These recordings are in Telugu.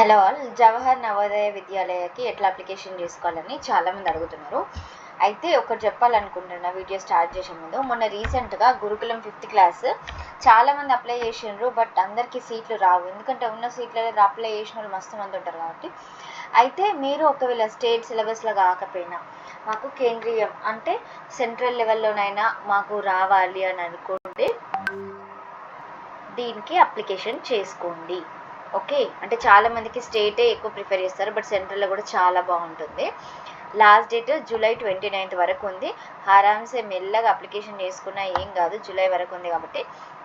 Hello all. జవహర్ నవోదయ విద్యాలయకి ఎట్లా అప్లికేషన్ చేసుకోవాలని చాలామంది అడుగుతున్నారు. అయితే ఒకటి చెప్పాలనుకుంటున్నా వీడియో స్టార్ట్ చేసే ముందు. మొన్న రీసెంట్గా గురుకులం 5th క్లాస్ చాలామంది అప్లై చేసిండ్రు. బట్ అందరికీ సీట్లు రావు, ఎందుకంటే ఉన్న సీట్లలో అప్లై చేసిన వాళ్ళు మస్తు మంది ఉంటారు కాబట్టి. అయితే మీరు ఒకవేళ స్టేట్ సిలబస్లో కాకపోయినా మాకు కేంద్రీయం అంటే సెంట్రల్ లెవెల్లోనైనా మాకు రావాలి అని అనుకుంటే దీనికి అప్లికేషన్ చేసుకోండి. ఓకే, అంటే చాలామందికి స్టేటే ఎక్కువ ప్రిఫర్ చేస్తారు, బట్ సెంట్రల్లో కూడా చాలా బాగుంటుంది. లాస్ట్ డేట్ జూలై 29th వరకు ఉంది. ఆరామ్సే మెల్లగా అప్లికేషన్ చేసుకున్నా ఏం కాదు, జూలై వరకు ఉంది కాబట్టి.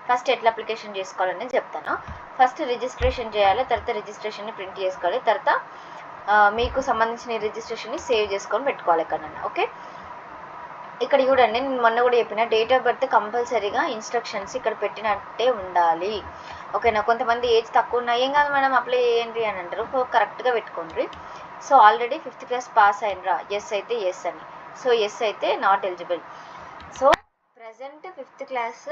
ఫస్ట్ ఎట్లా అప్లికేషన్ చేసుకోవాలని చెప్తాను. ఫస్ట్ రిజిస్ట్రేషన్ చేయాలి, తర్వాత రిజిస్ట్రేషన్ని ప్రింట్ చేసుకోవాలి, తర్వాత మీకు సంబంధించిన రిజిస్ట్రేషన్ని సేవ్ చేసుకొని పెట్టుకోవాలి ఎక్కడన్నా. ఓకే, ఇక్కడ చూడండి, నేను మొన్న కూడా చెప్పిన డేట్ ఆఫ్ బర్త్ కంపల్సరీగా ఇన్స్ట్రక్షన్స్ ఇక్కడ పెట్టినట్టే ఉండాలి. ఓకేనా, కొంతమంది ఏజ్ తక్కువ ఉన్నా ఏం కాదు మేడం అప్లై చేయండి అని అంటారు, కరెక్ట్గా పెట్టుకోండి. So already 5th class pass అయినరా, ఎస్ అయితే ఎస్ అని, సో ఎస్ అయితే not eligible. So present 5th class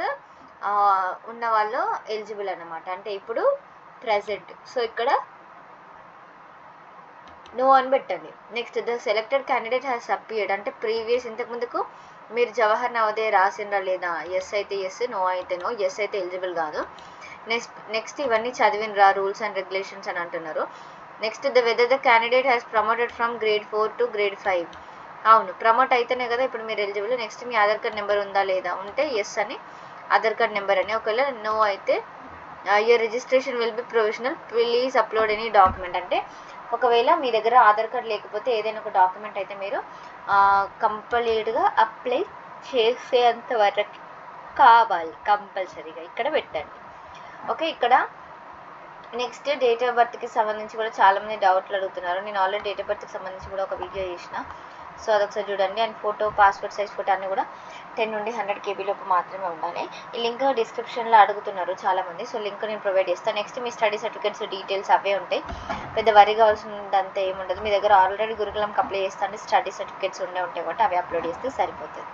ఉన్న వాళ్ళు ఎలిజిబుల్ అన్నమాట, అంటే ఇప్పుడు ప్రజెంట్. సో ఇక్కడ నో అని పెట్టండి. Next the selected candidate has appeared, అంటే ప్రీవియస్ ఇంతకుముందుకు మీరు జవహర్ నవోదయ రాసిండ్రా లేదా, ఎస్ అయితే ఎస్, నో అయితే నో. ఎస్ అయితే ఎలిజిబుల్ కాదు. నెక్స్ట్ ఇవన్నీ చదివినరా, రూల్స్ అండ్ రెగ్యులేషన్స్ అని అంటున్నారు. Next the whether the candidate has promoted from grade 4 to grade 5. అవును, ప్రమోట్ అయితేనే కదా ఇప్పుడు మీరు ఎలిజిబుల్. నెక్స్ట్ మీ ఆధార్ కార్డ్ నెంబర్ ఉందా లేదా, ఉంటే ఎస్ అని, ఆధార్ కార్డ్ నెంబర్ అని. ఒకవేళ నో అయితే your registration will be provisional, please upload any document, అంటే ఒకవేళ మీ దగ్గర ఆధార్ కార్డ్ లేకపోతే ఏదైనా ఒక డాక్యుమెంట్ అయితే మీరు కంప్లీట్గా అప్లై చేసేంత వరకు కావాలి, కంపల్సరీగా ఇక్కడ పెట్టండి. ఓకే, ఇక్కడ నెక్స్ట్ డేట్ ఆఫ్ బర్త్కి సంబంధించి కూడా చాలామంది డౌట్లు అడుగుతున్నారు. నేను ఆల్రెడీ డేట్ ఆఫ్ బర్త్కి సంబంధించి కూడా ఒక వీడియో చేసిన, సో అదొకసారి చూడండి. And photo, passport size photo అన్నీ కూడా 10 నుండి 100 KB లోపు మాత్రమే ఉండాలి. ఈ లింక్ డిస్క్రిప్షన్లో అడుగుతున్నారు చాలామంది, సో లింక్ నేను ప్రొవైడ్ చేస్తాను. నెక్స్ట్ మీ స్టడీ సర్టిఫికేట్స్ డీటెయిల్స్ అవే ఉంటాయి, పెద్ద వరి కావాల్సినంత ఏముండదు. మీ దగ్గర ఆల్రెడీ గురుకులంకి అప్లై చేస్తే స్టడీ సర్టిఫికేట్స్ ఉండే ఉంటాయి కాబట్టి అవి అప్లోడ్ చేస్తే సరిపోతుంది.